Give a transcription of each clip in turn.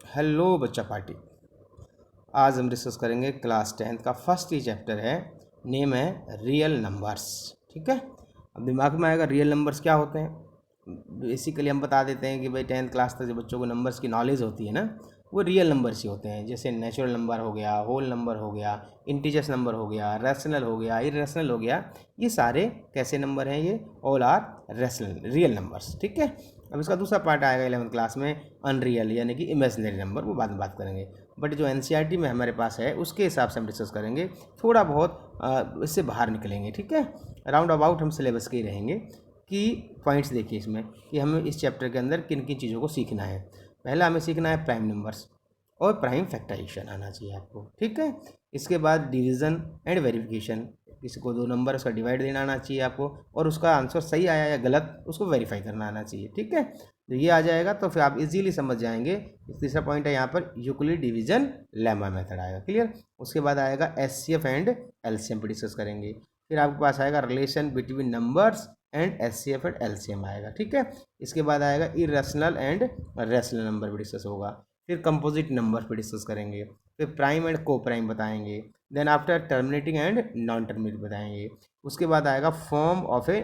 Hello बच्चा party. आज हम डिस्कस करेंगे क्लास 10th का फर्स्ट ही चैप्टर है, नेम है रियल नंबर्स। ठीक है, अब दिमाग में आएगा रियल नंबर्स क्या होते हैं। बेसिकली हम बता देते हैं कि भाई 10th क्लास तक जो बच्चों को नंबर्स की नॉलेज होती है ना, वो रियल नंबर्स ही होते हैं। जैसे नेचुरल नंबर हो गया, होल नंबर हो गया, इंटीजर्स नंबर हो गया, रैशनल हो गया, इरेशनल हो गया। ये सारे कैसे नंबर हैं? ये all are rational real numbers. ठीक है, अब इसका दूसरा पार्ट आएगा 11th क्लास में, अनरियल यानी कि इमेजिनरी नंबर, वो बाद में बात करेंगे। बट जो एनसीईआरटी में हमारे पास है उसके हिसाब से हम डिस्कस करेंगे, थोड़ा बहुत इससे बाहर निकलेंगे। ठीक है, राउंड अबाउट हम सिलेबस के ही रहेंगे। कि पॉइंट्स देखिए इसमें कि हमें इस चैप्टर के अंदर किन किन चीज़ों को सीखना है। पहला हमें सीखना है प्राइम नंबर्स और प्राइम फैक्टराइजेशन आना चाहिए आपको। ठीक है, इसके बाद डिवीज़न एंड वेरिफिकेशन, किसी को दो नंबर उसका डिवाइड देना आना चाहिए आपको, और उसका आंसर सही आया या गलत उसको वेरीफाई करना आना चाहिए। ठीक है, तो ये आ जाएगा तो फिर आप इजीली समझ जाएंगे। तीसरा पॉइंट है यहाँ पर यूक्लिड डिवीजन लेमा मेथड आएगा। क्लियर, उसके बाद आएगा एचसीएफ एंड एलसीएम पे डिस्कस करेंगे। फिर आपके पास आएगा relation between numbers and HCF and LCM आएगा। ठीक है, इसके बाद आएगा इरेशनल एंड रैशनल नंबर भी डिस्कस होगा। फिर कंपोजिट नंबर पे डिस्कस करेंगे। फिर प्राइम एंड को प्राइम बताएंगे। Then after terminating and non terminating बताएंगे। उसके बाद आएगा form of a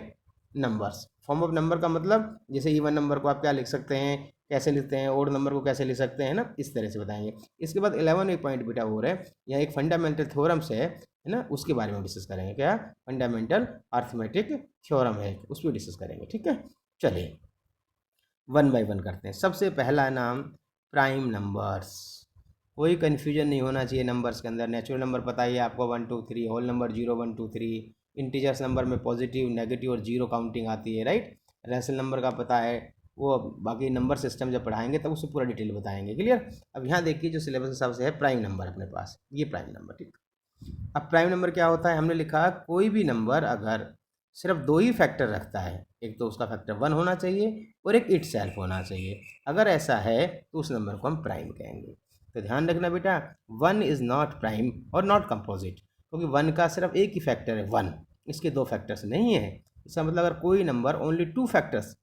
numbers. Form of number का मतलब जैसे इवन नंबर को आप क्या लिख सकते हैं, कैसे लिखते हैं, ओड नंबर को कैसे लिख सकते हैं ना, इस तरह से बताएंगे। इसके बाद 11 एक पॉइंट बेटा हो रहा है, यहाँ एक फंडामेंटल थ्योरम्स है ना, उसके बारे में डिस्कस करेंगे। क्या फंडामेंटल अर्थमेटिक थ्योरम है, उस पर डिस्कस करेंगे। ठीक है, चलिए वन बाय वन करते हैं। सबसे पहला नाम प्राइम नंबर्स। कोई कन्फ्यूजन नहीं होना चाहिए नंबर्स के अंदर। नेचुरल नंबर पता ही है आपको 1 2 3, होल नंबर 0 1 2 3, इंटीजर्स नंबर में पॉजिटिव नेगेटिव और जीरो काउंटिंग आती है, राइट। रैशनल नंबर का पता है, वो बाकी नंबर सिस्टम जब पढ़ाएंगे तब उससे पूरा डिटेल बताएंगे। क्लियर, अब यहाँ देखिए जो सिलेबस हिसाब से है प्राइम नंबर अपने पास, ये प्राइम नंबर। ठीक, अब प्राइम नंबर क्या होता है, हमने लिखा कोई भी नंबर अगर सिर्फ दो ही फैक्टर रखता है, एक तो उसका फैक्टर 1 होना चाहिए और एक इट सेल्फ होना चाहिए। अगर ऐसा है तो उस नंबर को हम प्राइम कहेंगे। तो ध्यान रखना बेटा, 1 इज़ नॉट प्राइम और नॉट कंपोजिट, क्योंकि 1 का सिर्फ एक ही फैक्टर है 1, इसके दो फैक्टर्स नहीं है। इसका मतलब अगर कोई नंबर ओनली 2 फैक्टर्स,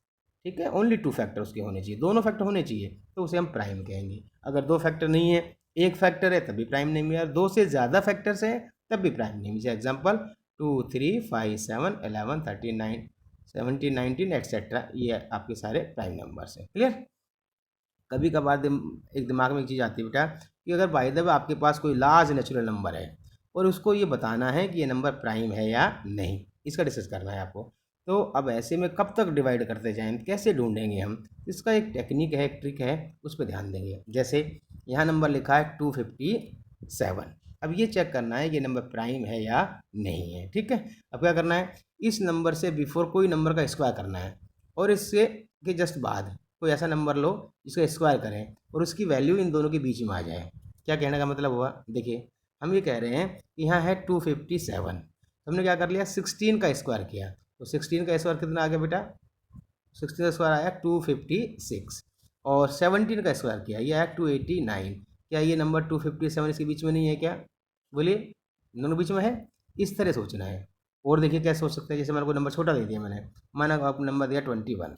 ठीक है, ओनली 2 फैक्टर उसके होने चाहिए, दोनों फैक्टर होने चाहिए, तो उसे हम प्राइम कहेंगे। अगर दो फैक्टर नहीं है, एक फैक्टर है, तभी प्राइम नहीं है। और दो से ज़्यादा फैक्टर्स हैं तब भी प्राइम नहीं। जैसे एग्जाम्पल 2 3 5 7 11 39 17 19 एक्सेट्रा, ये आपके सारे प्राइम नंबर्स हैं। क्लियर, कभी कभार एक दिमाग में एक चीज़ आती है बेटा कि अगर बाय द वे आपके पास कोई लार्ज नेचुरल नंबर है और उसको ये बताना है कि ये नंबर प्राइम है या नहीं, इसका डिस्कस करना है आपको। तो अब ऐसे में कब तक डिवाइड करते जाएं, कैसे ढूंढेंगे हम, इसका एक टेक्निक है, एक ट्रिक है, उस पर ध्यान देंगे। जैसे यहाँ नंबर लिखा है 257, अब ये चेक करना है ये नंबर प्राइम है या नहीं है। ठीक है, अब क्या करना है, इस नंबर से बिफोर कोई नंबर का स्क्वायर करना है, और इससे के जस्ट बाद कोई ऐसा नंबर लो जिसका स्क्वायर करें और उसकी वैल्यू इन दोनों के बीच में आ जाए। क्या कहने का मतलब हुआ, देखिए हम ये कह रहे हैं कि यहाँ है 257, तो हमने क्या कर लिया 16 का स्क्वायर किया, तो 16 का स्क्वायर कितना आ गया बेटा, 16 का स्क्वायर आया 256, और 17 का स्क्वायर किया ये आया 289। क्या ये नंबर 257 इसके बीच में नहीं है क्या, बोलिए, दोनों बीच में है। इस तरह सोचना है। और देखिए कैसे सोच सकते हैं, जैसे मैंने को नंबर छोटा दे दिया, मैंने माना आपको नंबर दिया 21,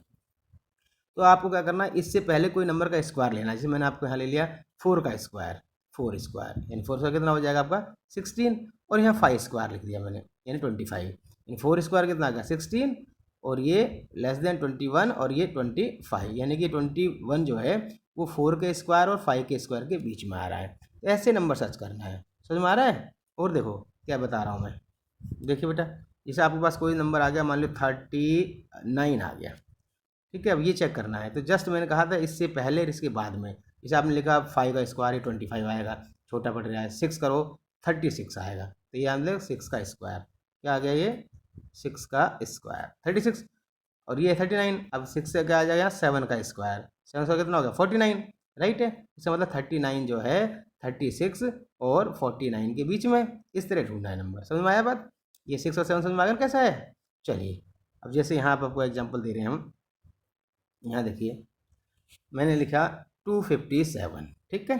तो आपको क्या करना है, इससे पहले कोई नंबर का स्क्वायर लेना है। जैसे मैंने आपको यहाँ ले लिया 4 का स्क्वायर, 4 स्क्वायर यानी 4 स्क्वायर कितना हो जाएगा आपका 16, और यहाँ 5 स्क्वायर लिख दिया मैंने यानी 25, यानी 4 स्क्वायर कितना आ गया 16, और ये लेस देन 21 और ये 25, यानी कि 21 जो है वो 4 के स्क्वायर और 5 के स्क्वायर के बीच में आ रहा है। तो ऐसे नंबर सर्च करना है, समझ में आ रहा है। और देखो क्या बता रहा हूँ मैं, देखिए बेटा, जैसे आपके पास कोई नंबर आ गया, मान लो 39 आ गया, ठीक है, अब ये चेक करना है। तो जस्ट मैंने कहा था इससे पहले और इसके बाद में, जैसे आपने लिखा 5 का स्क्वायर 25 आएगा, छोटा पड़ रहा है, 6 करो 36 आएगा, तो ये हम लोग 6 का स्क्वायर, क्या आ गया ये 6 का स्क्वायर 36, और ये 39, अब 6 से क्या आ जाएगा 7 का स्क्वायर, 7 का कितना हो गया 49, राइट है। इसका मतलब 39 जो है 36 और 49 के बीच में, इस तरह ढूंढना है नंबर। समझ में आया बात, ये 6 और 7 समझ में आ गया कैसा है। चलिए अब जैसे यहाँ पर आपको एग्जाम्पल दे रहे हैं हम, यहाँ देखिए मैंने लिखा 257, ठीक है,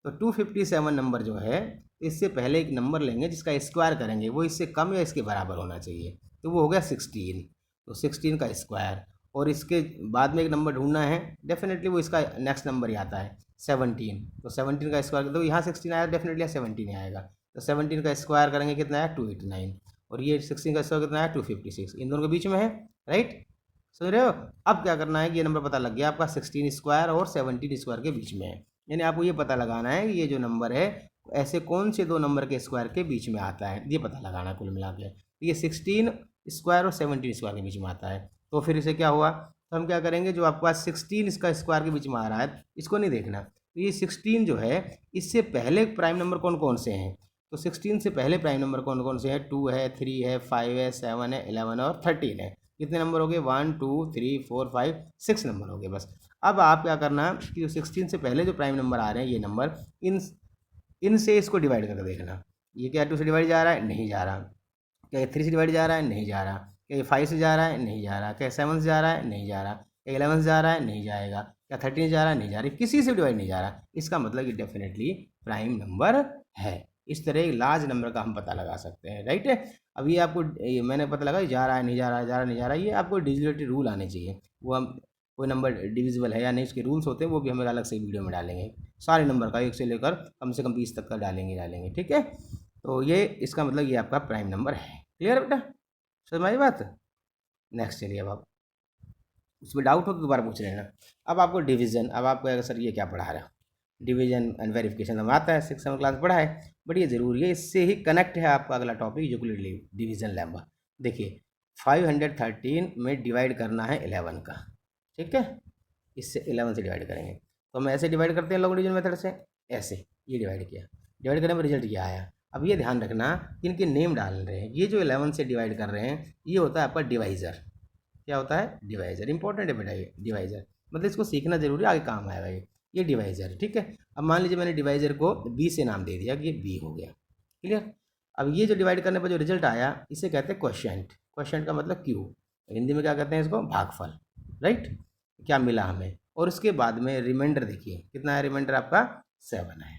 तो 257 नंबर जो है, इससे पहले एक नंबर लेंगे जिसका स्क्वायर करेंगे, वो इससे कम या इसके बराबर होना चाहिए, तो वो हो गया 16, तो 16 का स्क्वायर, और इसके बाद में एक नंबर ढूंढना है, डेफिनेटली वो इसका नेक्स्ट नंबर ही आता है 17। तो 17 का स्क्वायर, तो यहाँ 16 आया, डेफिनेटली 17 आएगा। तो 17 का स्क्वायर करेंगे कितना है 289, और ये 16 का स्क्वायर कितना है 256, इन दोनों के बीच में है, राइट। समझ रहे हो। अब क्या करना है कि ये नंबर पता लग गया आपका 16 स्क्वायर और 17 स्क्वायर के बीच में है, यानी आपको ये पता लगाना है कि ये जो नंबर है ऐसे कौन से दो नंबर के स्क्वायर के बीच में आता है, ये पता लगाना है कुल मिला के। ये 16 स्क्वायर और 17 स्क्वायर के बीच में आता है। तो फिर इसे क्या हुआ, तो हम क्या करेंगे, जो आपके पास 16 इसका स्क्वायर के बीच में आ रहा है इसको नहीं देखना। तो ये 16 जो है इससे पहले प्राइम नंबर कौन कौन से हैं, तो 16 से पहले प्राइम नंबर कौन कौन से हैं, 2 है, 3 है, 5 है, 7 है, 11 और 13 है। कितने नंबर हो गए, 1 2 3 4 5 6 नंबर हो गए बस। अब आप क्या करना कि जो 16 से पहले जो प्राइम नंबर आ रहे हैं ये नंबर, इनसे इसको डिवाइड करके देखना। ये क्या 2 से डिवाइड जा रहा है, नहीं जा रहा। क्या ये 3 से डिवाइड जा रहा है, नहीं जा रहा। क्या ये 5 से जा रहा है, नहीं जा रहा। क्या 7 से जा रहा है, नहीं जा रहा। क्या 11 से जा रहा है, नहीं जाएगा। क्या 13 से जा रहा है, नहीं जा रहा। किसी से डिवाइड नहीं जा रहा, इसका मतलब ये डेफिनेटली प्राइम नंबर है। इस तरह एक लार्ज नंबर का हम पता लगा सकते हैं, राइट है। अब ये आपको मैंने पता लगा जा रहा है, नहीं जा रहा, जा रहा नहीं जा रहा, ये आपको डिविजिबिलिटी रूल आने चाहिए। वो हम कोई नंबर डिविजिबल है या नहीं उसके रूल्स होते हैं, वो भी हम एक अलग से वीडियो में डालेंगे। सारे नंबर का 1 से लेकर कम से कम 20 तक का डालेंगे, ठीक है। तो ये इसका मतलब ये आपका प्राइम नंबर है। क्लियर है बेटा, समझ में आई बात। नेक्स्ट चलिए, अब आप उसमें डाउट हो तो दोबारा पूछ लेना। अब आपको डिवीजन, अब आपको अगर सर ये क्या पढ़ा रहा है, डिवीजन एंड वेरिफिकेशन हमें आता है, 6 क्लास पढ़ा है, बट ये ज़रूरी है, इससे ही कनेक्ट है आपका अगला टॉपिक यूक्लिड डिवीजन लेम्मा। देखिए 513 में डिवाइड करना है 11 का, ठीक है, इससे 11 से डिवाइड करेंगे। तो हम ऐसे डिवाइड करते हैं लॉग डिवीजन मेथड से, ऐसे ये डिवाइड किया, डिवाइड करने में रिजल्ट क्या आया। अब ये ध्यान रखना कि इनके नेम डाल रहे हैं, ये जो 11 से डिवाइड कर रहे हैं ये होता है आपका डिवाइज़र। क्या होता है, डिवाइज़र। इंपॉर्टेंट है बेटा ये डिवाइज़र, मतलब इसको सीखना जरूरी है, आगे काम आएगा ये डिवाइज़र है, ठीक है। अब मान लीजिए मैंने डिवाइज़र को बी से नाम दे दिया कि ये बी हो गया, क्लियर। अब ये जो डिवाइड करने पर जो रिजल्ट आया इसे कहते हैं क्वोशिएंट। क्वोशिएंट का मतलब क्यू, हिंदी में क्या कहते हैं इसको, भागफल, राइट। क्या मिला हमें, और उसके बाद में रिमाइंडर देखिए कितना है, रिमाइंडर आपका 7 है,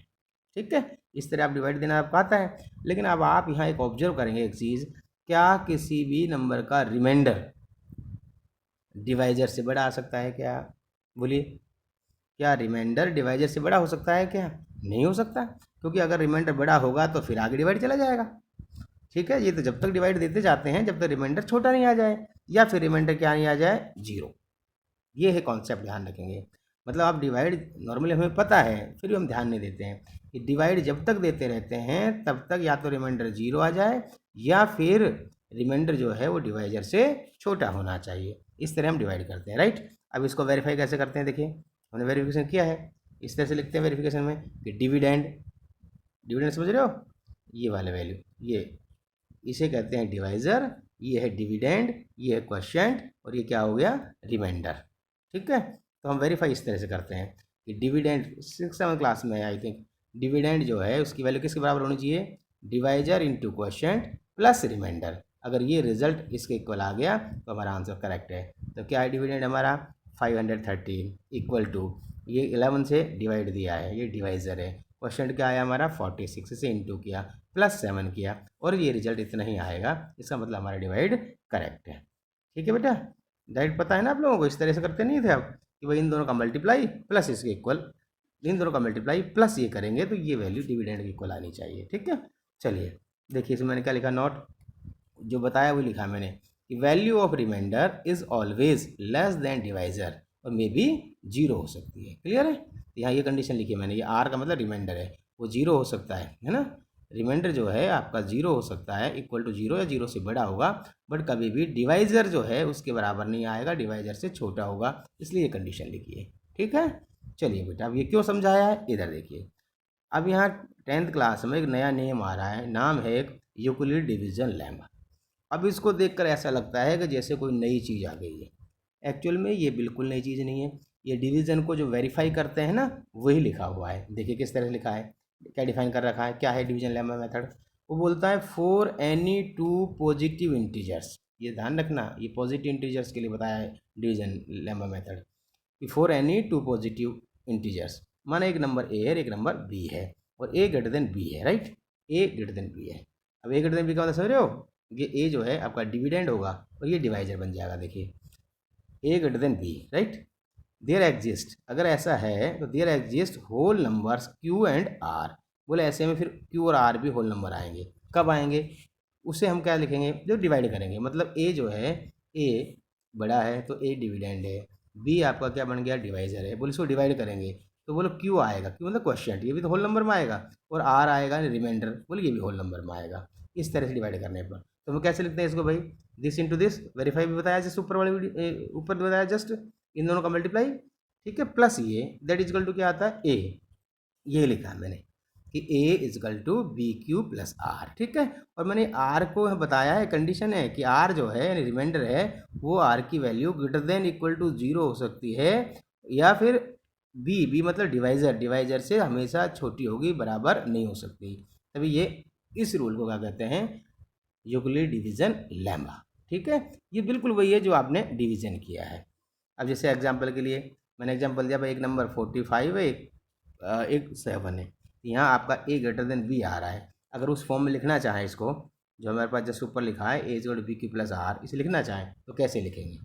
ठीक है। इस तरह आप डिवाइड देना आपको आता है। लेकिन अब आप यहाँ एक ऑब्जर्व करेंगे एक चीज़, क्या किसी भी नंबर का रिमाइंडर डिवाइजर से बड़ा आ सकता है क्या, बोलिए। क्या रिमाइंडर डिवाइजर से बड़ा हो सकता है क्या, नहीं हो सकता, क्योंकि अगर रिमाइंडर बड़ा होगा तो फिर आगे डिवाइड चला जाएगा, ठीक है। ये तो जब तक डिवाइड देते जाते हैं जब तक रिमाइंडर छोटा नहीं आ जाए, या फिर रिमाइंडर क्या नहीं आ जाए, 0। ये है कॉन्सेप्ट, ध्यान रखेंगे। मतलब आप डिवाइड नॉर्मली हमें पता है फिर भी हम ध्यान नहीं देते हैं कि डिवाइड जब तक देते रहते हैं तब तक या तो रिमाइंडर 0 आ जाए या फिर रिमाइंडर जो है वो डिवाइजर से छोटा होना चाहिए। इस तरह हम डिवाइड करते हैं, राइट। अब इसको वेरीफाई कैसे करते हैं, देखिए हमने वेरिफिकेशन किया है, इस तरह से लिखते हैं वेरिफिकेशन में कि डिविडेंड, डिविडेंड समझ रहे हो, ये वाले वैल्यू, ये इसे कहते हैं डिवाइज़र, ये है डिविडेंड, ये है क्वोशिएंट, और ये क्या हो गया, रिमाइंडर, ठीक है। तो हम वेरीफाई इस तरह से करते हैं कि डिविडेंड 6-7 क्लास में आई थिंक, डिविडेंड जो है उसकी वैल्यू किसके बराबर होनी चाहिए, divisor into quotient plus remainder. अगर ये रिजल्ट इसके इक्वल आ गया तो हमारा आंसर करेक्ट है। तो क्या है डिविडेंड हमारा 513 इक्वल टू, ये 11 से डिवाइड दिया है, ये डिवाइज़र है। क्वोशिएंट क्या आया हमारा 46 से इंटू किया प्लस 7 किया, और ये रिजल्ट इतना ही आएगा, इसका मतलब हमारा डिवाइड करेक्ट है, ठीक है बेटा। डायरेक्ट पता है ना आप लोगों को, इस तरह से करते नहीं थे आप कि भाई इन दोनों का मल्टीप्लाई प्लस इसके इक्वल, इन दोनों का मल्टीप्लाई प्लस ये करेंगे तो ये वैल्यू डिविडेंड की इक्वल आनी चाहिए, ठीक है। चलिए देखिए इसमें मैंने क्या लिखा, नोट जो बताया वो लिखा मैंने कि value of remainder is always less than divisor और मे बी 0 हो सकती है, क्लियर है। यहाँ ये कंडीशन लिखी है मैंने, ये आर का मतलब रिमाइंडर है, वो 0 हो सकता है ना। रिमाइंडर जो है आपका 0 हो सकता है, इक्वल टू 0 या 0 से बड़ा होगा, बट कभी भी डिवाइज़र जो है उसके बराबर नहीं आएगा, डिवाइज़र से छोटा होगा, इसलिए ये कंडीशन लिखी है, ठीक है। चलिए बेटा अब ये क्यों समझाया है, इधर देखिए। अब यहाँ 10th क्लास में एक नया नेम आ रहा है, नाम है एक यूक्लिड डिवीजन लेम्मा। अब इसको देखकर ऐसा लगता है कि जैसे कोई नई चीज़ आ गई है, एक्चुअल में ये बिल्कुल नई चीज़ नहीं है। ये डिवीज़न को जो वेरीफाई करते हैं ना वही लिखा हुआ है, देखिए किस तरह लिखा है, क्या डिफाइन कर रखा है, क्या है डिवीजन लेम्मा मेथड। वो बोलता है फॉर एनी 2 पॉजिटिव इंटीजर्स, ये ध्यान रखना ये पॉजिटिव इंटीजर्स के लिए बताया है डिवीजन लेम्मा मेथड, कि फॉर एनी 2 पॉजिटिव इंटीजर्स, माना एक नंबर ए है एक नंबर बी है और ए ग्रेटर देन बी है, राइट, ए ग्रेटर देन बी है। अब ए ग्रेटर देन बी का मतलब समझ रहे हो, ये ए जो है आपका डिविडेंड होगा और ये डिवाइजर बन जाएगा, देखिए a greater than b, right. There exist, अगर ऐसा है तो there exist whole numbers q and r. बोले ऐसे में फिर क्यू और आर भी होल नंबर आएंगे। कब आएंगे? उसे हम क्या लिखेंगे? जो डिवाइड करेंगे, मतलब ए जो है, ए बड़ा है तो ए डिविडेंड है, बी आपका क्या बन गया? डिवाइजर है। बोले इसको डिवाइड करेंगे तो बोलो क्यू आएगा, क्यू मतलब क्वेश्चन, ये भी तो होल नंबर में आएगा, और आर आएगा रिमाइंडर, बोले ये भी होल नंबर में आएगा। इस तरह से डिवाइड करने पर तो हम कैसे लिखते हैं इसको भाई? दिस इंटू दिस, वेरीफाई भी बताया जस्ट ऊपर वाले ऊपर बताया जस्ट, इन दोनों का मल्टीप्लाई, ठीक है, प्लस ये दैट इजकल टू क्या आता है? ए। ये लिखा है मैंने कि a equal to b q plus r, ठीक है। और मैंने आर को बताया है, कंडीशन है कि आर जो है यानी रिमाइंडर है वो आर की value greater than equal to 0 हो सकती है, या फिर बी मतलब डिवाइजर, डिवाइजर से हमेशा छोटी होगी, बराबर नहीं हो सकती। तभी ये इस रूल को क्या कहते हैं? यूक्लिड डिवीजन लेमा, ठीक है। ये बिल्कुल वही है जो आपने डिवीजन किया है। अब जैसे एग्जांपल के लिए मैंने एग्जांपल दिया भाई, एक नंबर 45 है, एक 7 है, यहाँ आपका ए ग्रेटर देन बी आ रहा है। अगर उस फॉर्म में लिखना चाहें इसको, जो हमारे पास जस्ट ऊपर लिखा है a equal to b q plus r, इसे लिखना चाहें तो कैसे लिखेंगे?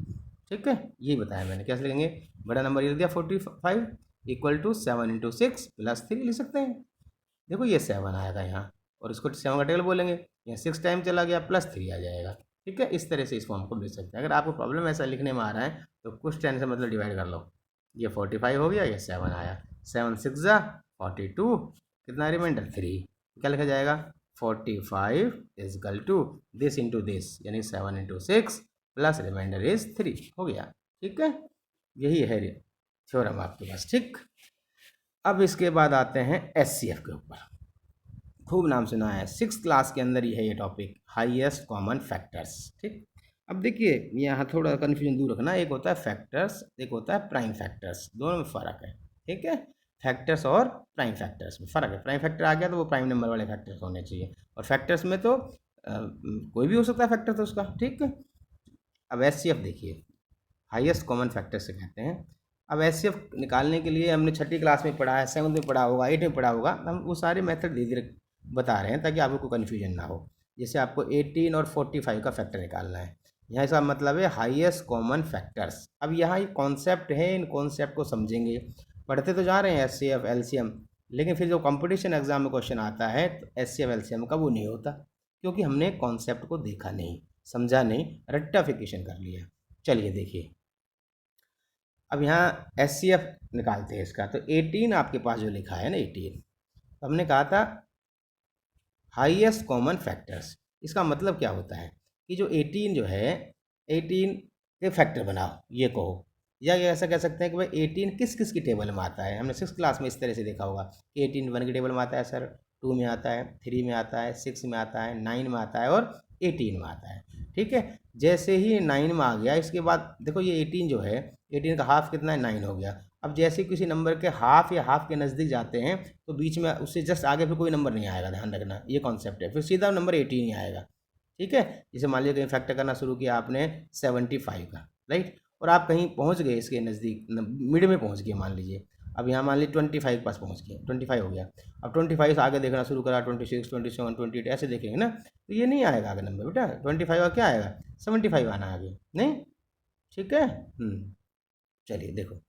ठीक है, यही बताया मैंने कैसे लिखेंगे। बड़ा नंबर ये लिख दिया 45 इक्वल टू 7 इंटू 6 प्लस 3 लिख सकते हैं। देखो ये 7 आएगा यहाँ, और इसको 7 का टेबल बोलेंगे, यहाँ 6 टाइम चला गया, प्लस 3 आ जाएगा। ठीक है, इस तरह से इस फॉर्म को लिख सकते हैं। अगर आपको प्रॉब्लम ऐसा लिखने में आ रहा है तो कुछ टेन से मतलब डिवाइड कर लो। ये 45 हो गया, ये 7 आया, 7 6 जा 42, कितना रिमाइंडर 3, क्या लिखा जाएगा? 45 equal to this into this, यानी 7 इंटू 6 प्लस रिमाइंडर इज 3 हो गया। ठीक है, यही है थ्योरम आपके पास। ठीक, अब इसके बाद आते हैं एचसीएफ के ऊपर। खूब नाम सुना है, 6th क्लास के अंदर ही है ये टॉपिक, हाईएस्ट कॉमन फैक्टर्स। ठीक, अब देखिए यहाँ थोड़ा कन्फ्यूजन दूर रखना, एक होता है फैक्टर्स, एक होता है प्राइम फैक्टर्स, दोनों में फ़र्क है। ठीक है, फैक्टर्स और प्राइम फैक्टर्स में फ़र्क है। प्राइम फैक्टर आ गया तो वो प्राइम नंबर वाले फैक्टर्स होने चाहिए, और फैक्टर्स में तो कोई भी हो सकता है फैक्टर तो उसका। ठीक है, अब एचसीएफ देखिए, हाईएस्ट कॉमन फैक्टर से कहते हैं। अब एचसीएफ निकालने के लिए हमने 6ठी क्लास में पढ़ा है, 7th में पढ़ा होगा, 8th में पढ़ा होगा, हम वो सारे मेथड धीरे धीरे बता रहे हैं ताकि आपको कन्फ्यूजन ना हो। जैसे आपको 18 और 45 का फैक्टर निकालना है, यहाँ इसका मतलब है हाईएस्ट कॉमन फैक्टर्स। अब यहाँ ये कॉन्सेप्ट है, इन कॉन्सेप्ट को समझेंगे। पढ़ते तो जा रहे हैं एचसीएफ एलसीएम, लेकिन फिर जो कंपटीशन एग्जाम में क्वेश्चन आता है तो एचसीएफ एलसीएम का वो नहीं होता, क्योंकि हमने कॉन्सेप्ट को देखा नहीं, समझा नहीं, रेक्टिफिकेशन कर लिया। चलिए देखिए, अब यहाँ एचसीएफ निकालते हैं इसका। तो 18 आपके पास जो लिखा है ना 18, तो हमने कहा था हाईएस्ट कॉमन फैक्टर्स। इसका मतलब क्या होता है कि जो 18 जो है, 18 के फैक्टर बनाओ, ये कहो, या ये ऐसा कह सकते हैं कि भाई 18 किस किस की टेबल में आता है। हमने 6th क्लास में इस तरह से देखा होगा कि 18 1 की टेबल में आता है सर, 2 में आता है, 3 में आता है, 6 में आता है, 9 में आता है और 18 में आता है। ठीक है, जैसे ही 9 में आ गया, इसके बाद देखो ये 18 जो है, 18 का हाफ कितना है? 9 हो गया। अब जैसे किसी नंबर के हाफ या हाफ के नज़दीक जाते हैं तो बीच में उससे जस्ट आगे फिर कोई नंबर नहीं आएगा, ध्यान रखना, ये कॉन्सेप्ट है, फिर सीधा नंबर 18 ही आएगा। ठीक है, जैसे मान लीजिए कहीं फैक्टर करना शुरू किया आपने 75 का, राइट, और आप कहीं पहुंच गए इसके नज़दीक, मिड में पहुंच गए मान लीजिए। अब यहाँ मान लीजिए 25 के पास पहुंच गए, 25 हो गया। अब 25 से आगे देखना शुरू करा, 26 27 28 ऐसे देखेंगे ना, तो ये नहीं आएगा आगे नंबर बेटा। 25 का क्या आएगा? 75 आना आगे, नहीं? ठीक है, चलिए देखो,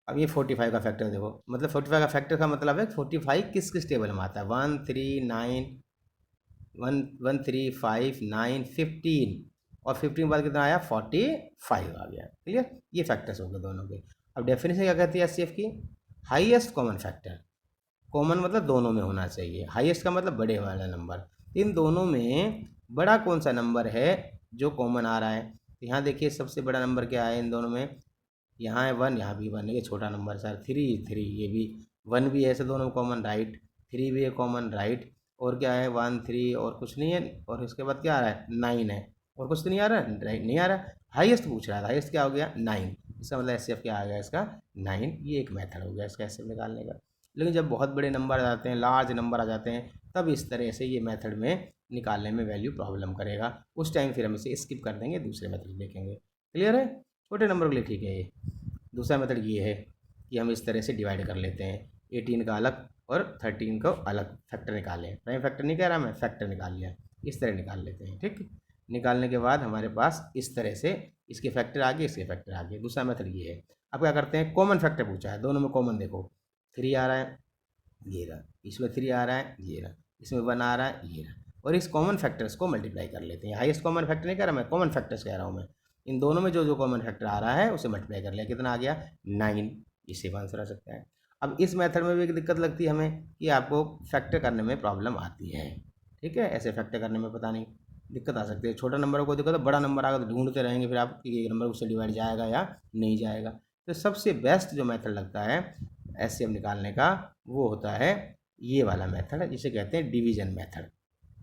अब ये 45 का फैक्टर देखो, मतलब 45 का फैक्टर का मतलब है 45 किस किस टेबल में आता है? 1 3 9 1 1 3 5 9 15, और 15 के बाद कितना आया? 45 आ गया। क्लियर, ये फैक्टर्स हो गए दोनों के। अब डेफिनेशन क्या कहती है एचसीएफ की? हाईएस्ट कॉमन फैक्टर, कॉमन मतलब दोनों में होना चाहिए, हाईएस्ट का मतलब बड़े वाला नंबर। इन दोनों में बड़ा कौन सा नंबर है जो कॉमन आ रहा है? तो यहाँ देखिए सबसे बड़ा नंबर क्या है इन दोनों में, यहाँ है 1, यहाँ भी 1 है, ये छोटा नंबर सर 3 ये भी 1 भी है, ऐसे दोनों कॉमन, राइट, 3 भी है कॉमन, राइट, और क्या है 1 3 और कुछ नहीं है, और इसके बाद क्या आ रहा है? 9 है, और कुछ तो नहीं आ रहा है, राइट, नहीं आ रहा। हाईएस्ट पूछ रहा है, हाईएस्ट क्या हो गया? 9, इसका मतलब एचसीएफ क्या आ गया इसका? 9। ये एक मेथड हो गया इसका एचसीएफ निकालने का। लेकिन जब बहुत बड़े नंबर आ जाते हैं, लार्ज नंबर आ जाते हैं, तब इस तरह से ये मेथड में निकालने में वैल्यू प्रॉब्लम करेगा। उस टाइम फिर हम इसे स्किप कर देंगे, दूसरे मेथड देखेंगे। क्लियर है? छोटे नंबर के लिए ठीक है ये। दूसरा मेथड ये है कि हम इस तरह से डिवाइड कर लेते हैं, 18 का अलग और 13 को अलग फैक्टर निकालें। प्राइम फैक्टर नहीं कह रहा मैं, फैक्टर निकाल लिया, इस तरह निकाल लेते हैं। ठीक, निकालने के बाद हमारे पास इस तरह से इसके फैक्टर आ गए, इसके फैक्टर आ गए। दूसरा मेथड ये है। अब क्या करते हैं, कॉमन फैक्टर पूछा है, दोनों में कॉमन देखो, 3 आ रहा है, ये रहा, इसमें 3 आ रहा है, ये रहा, इसमें 1 आ रहा है, ये रहा, और इस कॉमन फैक्टर्स को मल्टीप्लाई कर लेते हैं। हाईएस्ट कॉमन फैक्टर नहीं कह रहा मैं, कॉमन फैक्टर्स कह रहा हूँ मैं। इन दोनों में जो जो कॉमन फैक्टर आ रहा है उसे मल्टीप्लाई कर लिया, कितना आ गया 9। ये सेम आंसर आ सकता है। अब इस मेथड में भी एक दिक्कत लगती है हमें कि आपको फैक्टर करने में प्रॉब्लम आती है, ठीक है। ऐसे फैक्टर करने में पता नहीं दिक्कत आ सकती है। छोटा नंबर को दिक्कत है, बड़ा नंबर आएगा तो ढूंढते रहेंगे फिर आप कि एक नंबर उससे डिवाइड जाएगा या नहीं जाएगा। तो सबसे बेस्ट जो मेथड लगता है एचसीएफ निकालने का वो होता है ये वाला मेथड है, जिसे कहते हैं डिवीजन मेथड।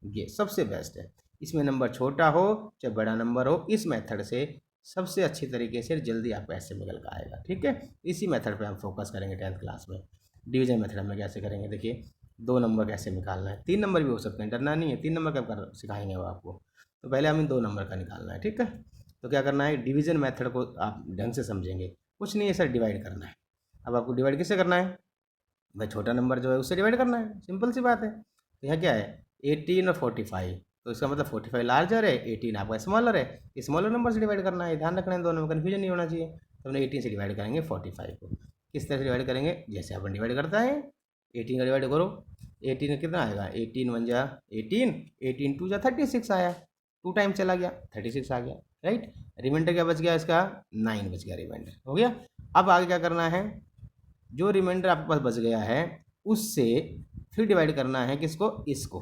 ये सबसे बेस्ट है। इसमें नंबर छोटा हो चाहे बड़ा नंबर हो, इस मेथड से सबसे अच्छी तरीके से जल्दी आपका एचसीएफ निकल कर आएगा, ठीक है। इसी मेथड पे हम फोकस करेंगे 10th क्लास में। डिवीजन मेथड में कैसे करेंगे, देखिए 2 नंबर कैसे निकालना है, 3 नंबर भी हो सकते हैं, डरना नहीं है। 3 नंबर कब कर सिखाएंगे वो आपको। तो पहले हमें 2 नंबर का निकालना है, ठीक है। तो क्या करना है, डिवीजन मेथड को आप ढंग से समझेंगे। कुछ नहीं है सर, डिवाइड करना है। अब आपको डिवाइड किससे करना है भाई, छोटा नंबर जो है उससे डिवाइड करना है, सिंपल सी बात है। तो यहाँ क्या है 18 और 45, तो इसका मतलब 45 लार्जर है, 18 आपका स्मॉलर है। स्मॉलर नंबर से डिवाइड करना है, ध्यान रखना है, दोनों में कन्फ्यूजन नहीं होना चाहिए। तो हमने 18 से डिवाइड करेंगे 45 को। किस तरह से डिवाइड करेंगे, जैसे अपन डिवाइड करता है 18 का डिवाइड करो, 18 कितना आएगा 18 1 जा 18, 18 2 जा 36 आया, 2 टाइम चला गया 36 आ गया, राइट। रिमाइंडर क्या बच गया इसका 9 बच गया, रिमाइंडर हो गया। अब आगे क्या करना है, जो रिमाइंडर आपके पास बच गया है उससे फिर डिवाइड करना है किसको, इसको,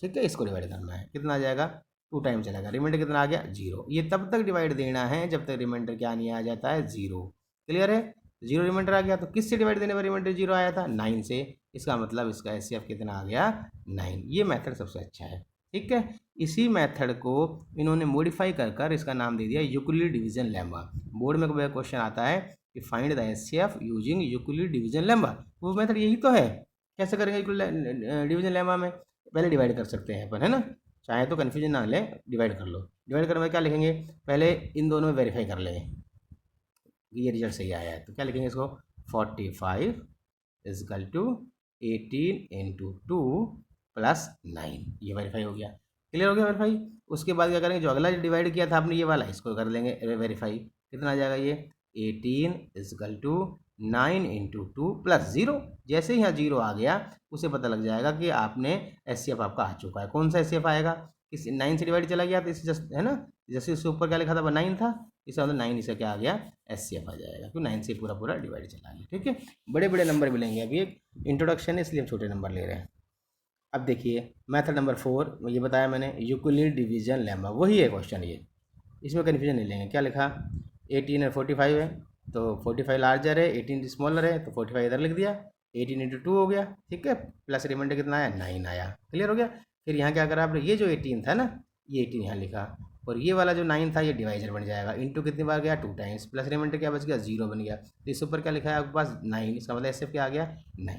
ठीक है। इसको डिवाइड करना है, कितना आ जाएगा 2 टाइम चलेगा, रिमाइंडर कितना आ गया 0। ये तब तक डिवाइड देना है जब तक रिमाइंडर क्या नहीं आ जाता है 0। क्लियर है, 0 रिमाइंडर आ गया, तो किससे डिवाइड देने पर रिमाइंडर 0 आया था 9 से। इसका मतलब इसका एचसीएफ कितना आ गया 9। ये मेथड सबसे अच्छा है, ठीक है। इसी मेथड को इन्होंने मॉडिफाई कर इसका नाम दे दिया यूक्लिड डिवीजन लेम्मा। बोर्ड में कोई क्वेश्चन आता है कि find the HCF using Euclid division lemma, वो मेथड यही तो है। कैसे करेंगे यूक्लिड डिवीजन लेम्मा में, पहले डिवाइड कर सकते हैं अपन, है ना। चाहे तो कन्फ्यूजन ना ले, डिवाइड कर लो। डिवाइड करने में क्या लिखेंगे, पहले इन दोनों में वेरीफाई कर लेंगे ये रिजल्ट सही आया है, तो क्या लिखेंगे इसको 45 इजकल टू 18 इंटू 2 प्लस 9, ये वेरीफाई हो गया। क्लियर हो गया वेरीफाई। उसके बाद क्या करेंगे, जो अगला डिवाइड किया था आपने ये वाला, इसको कर लेंगे वेरीफाई। कितना आ जाएगा ये 18 इजकल टू 9 इंटू 2 प्लस 0। जैसे ही यहाँ 0 आ गया उसे पता लग जाएगा कि आपने एचसीएफ आपका आ चुका है। कौन सा एचसीएफ आएगा, इस 9 से डिवाइड चला गया तो इस जस्ट है ना, जैसे इससे ऊपर क्या लिखा था 9 था, इसका मतलब 9 इसका क्या आ गया एचसीएफ आ जाएगा, क्योंकि 9 से पूरा पूरा डिवाइड चला गया, ठीक है। बड़े बड़े नंबर मिलेंगे, अभी एक इंट्रोडक्शन है इसलिए हम छोटे नंबर ले रहे हैं। अब देखिए मेथड नंबर 4, ये बताया मैंने यूक्लिड डिवीजन लेम्मा, वही है क्वेश्चन ये, इसमें कन्फ्यूजन नहीं लेंगे। क्या लिखा 18 और 45 है, तो 45 लार्जर है 18 स्मॉलर है, तो 45 इधर लिख दिया, 18 इंटू 2 हो गया, ठीक है। प्लस रिमाइंडर कितना आया 9 आया, क्लियर हो गया। फिर यहाँ क्या करा आपने, ये जो 18 था ना ये 18 यहाँ लिखा, और ये वाला जो 9 था ये डिवाइजर बन जाएगा, इंटू कितनी बार गया 2 टाइम्स, प्लस रिमाइंडर क्या बच गया 0 बन गया, तो इस ऊपर क्या लिखा है आपके पास 9, इसका मतलब एचसीएफ क्या आ गया 9,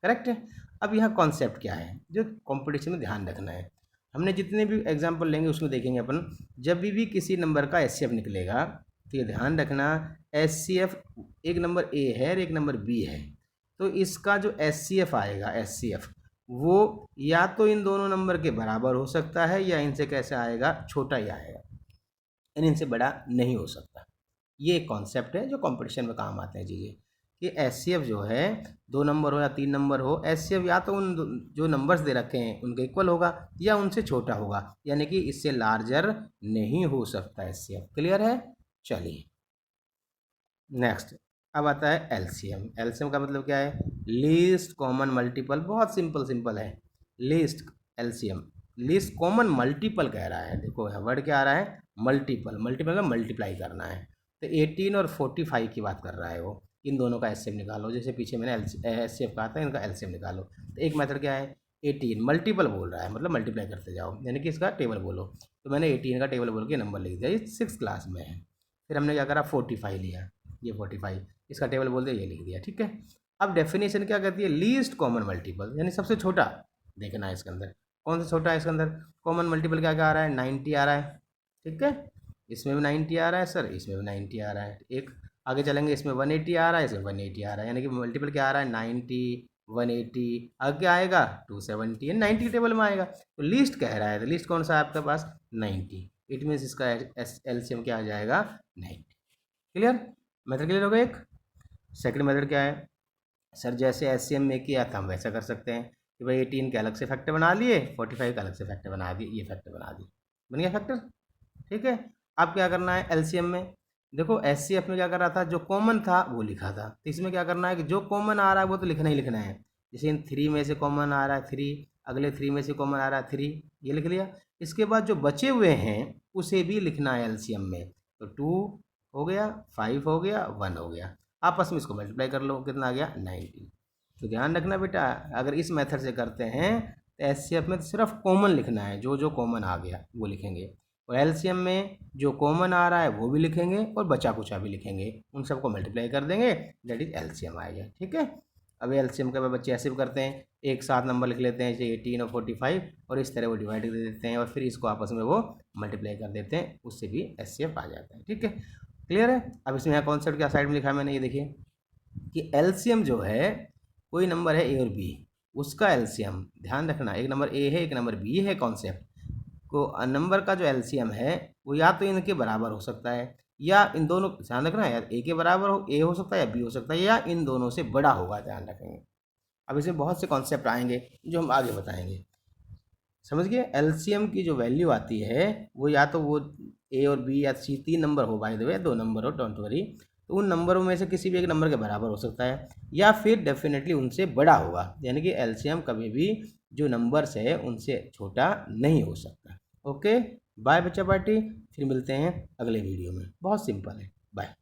करेक्ट है। अब यहाँ कॉन्सेप्ट क्या है जो कंपटीशन में ध्यान रखना है, हमने जितने भी एग्जाम्पल लेंगे उसमें देखेंगे अपन, जब भी किसी नंबर का एचसीएफ निकलेगा तो ये ध्यान रखना एचसीएफ एक नंबर ए है और एक नंबर बी है, तो इसका जो एचसीएफ आएगा एचसीएफ वो या तो इन दोनों नंबर के बराबर हो सकता है या इनसे कैसे आएगा छोटा ही आएगा, इनसे बड़ा नहीं हो सकता। ये एक कॉन्सेप्ट है जो कंपटीशन में काम आते हैं चीज़ें, कि एचसीएफ जो है 2 नंबर हो या 3 नंबर हो, एचसीएफ या तो उन जो नंबर्स दे रखे हैं उनके इक्वल होगा या उनसे छोटा होगा, यानी कि इससे लार्जर नहीं हो सकता एचसीएफ। क्लियर है, चलिए नेक्स्ट। अब आता है एलसीएम। एलसीएम का मतलब क्या है, लीस्ट कॉमन मल्टीपल, बहुत सिंपल है least, LCM least common multiple कह रहा है। देखो वर्ड क्या आ रहा है मल्टीपल, मल्टीपल का मल्टीप्लाई करना है, तो 18 और 45 की बात कर रहा है वो। इन दोनों का एलसीएम निकालो, जैसे पीछे मैंने एचसीएफ कहा था, इनका एलसीएम निकालो। तो एक मेथड क्या है 18 मल्टीपल बोल रहा है, मतलब मल्टीप्लाई करते जाओ, यानी कि इसका टेबल बोलो। तो मैंने 18 का टेबल बोल के नंबर लिख दिया, ये 6th क्लास में है। फिर हमने क्या करा 45 लिया, ये 45 इसका टेबल बोल दिया, ये लिख दिया, ठीक है। अब डेफिनेशन क्या कहती है, लीस्ट कॉमन मल्टीपल, यानी सबसे छोटा देखना है इसके अंदर, कौन सा छोटा है इसके अंदर। कॉमन मल्टीपल क्या क्या आ रहा है 90 आ रहा है, ठीक है। इसमें भी 90 आ रहा है सर, इसमें भी 90 आ रहा है। एक आगे चलेंगे, इसमें 180 आ रहा है, इसमें 180 आ रहा है, यानी कि मल्टीपल क्या आ रहा है 90 180, आगे क्या आएगा 270, 90 के टेबल में आएगा। तो लीस्ट कह रहा है, तो लीस्ट कौन सा है आपके पास 90। इट मीन्स इसका एलसीएम क्या आ जाएगा 90। क्लियर, मेथड क्लियर हो गया। एक सेकंड मेथड क्या है, सर जैसे एचसीएम में किया था हम वैसा कर सकते हैं कि भाई 18 के अलग से फैक्टर बना लिए, 45 का अलग से फैक्टर बना दिए, ये फैक्टर बना दिए, बन गया फैक्टर। ठीक है, अब क्या करना है एलसीएम में, देखो एचसीएफ में क्या कर रहा था, जो कॉमन था वो लिखा था, तो इसमें क्या करना है कि जो कॉमन आ रहा है वो तो लिखना ही लिखना है। जैसे इन 3 में से कॉमन आ रहा है 3, अगले 3 में से कॉमन आ रहा है 3, ये लिख लिया। इसके बाद जो बचे हुए हैं उसे भी लिखना है एलसीएम में, तो 2 हो गया, 5 हो गया, 1 हो गया, आपस में इसको मल्टीप्लाई कर लो, कितना आ गया 90। तो ध्यान रखना बेटा, अगर इस मेथड से करते हैं तो एचसीएफ में तो सिर्फ कॉमन लिखना है, जो जो कॉमन आ गया वो लिखेंगे, और एलसीएम में जो कॉमन आ रहा है वो भी लिखेंगे और बचा कुचा भी लिखेंगे, उन सबको मल्टीप्लाई कर देंगे, दैट इज एलसीएम आएगा। ठीक है, अब एलसीएम का बच्चे ऐसे भी करते हैं, एक साथ नंबर लिख लेते हैं जैसे 18 और 45, और इस तरह वो डिवाइड कर देते हैं और फिर इसको आपस में वो मल्टीप्लाई कर देते हैं, उससे भी एचसीएफ आ जाता है। ठीक है, क्लियर है। अब इसमें यहाँ कॉन्सेप्ट क्या साइड में लिखा है मैंने, ये देखिए कि एलसीएम जो है, कोई नंबर है ए और बी, उसका एलसीएम ध्यान रखना, एक नंबर ए है एक नंबर बी है, कॉन्सेप्ट को नंबर का जो एलसीएम है वो या तो इनके बराबर हो सकता है, या इन दोनों, ध्यान रखना है, या ए के बराबर हो, ए हो सकता है या बी हो सकता है, या इन दोनों से बड़ा होगा, ध्यान रखेंगे। अब इसमें बहुत से कॉन्सेप्ट आएंगे जो हम आगे बताएंगे, समझ गए। एलसीएम की जो वैल्यू आती है वो या तो वो ए और बी या सी, 3 नंबर हो, बाय द वे 2 नंबर हो, डोंट वरी, तो उन नंबरों में से किसी भी एक नंबर के बराबर हो सकता है, या फिर डेफिनेटली उनसे बड़ा होगा, यानी कि एलसीएम कभी भी जो नंबर्स है उनसे छोटा नहीं हो सकता। ओके, बाय बच्चा पार्टी, फिर मिलते हैं अगले वीडियो में, बहुत सिंपल है, बाय।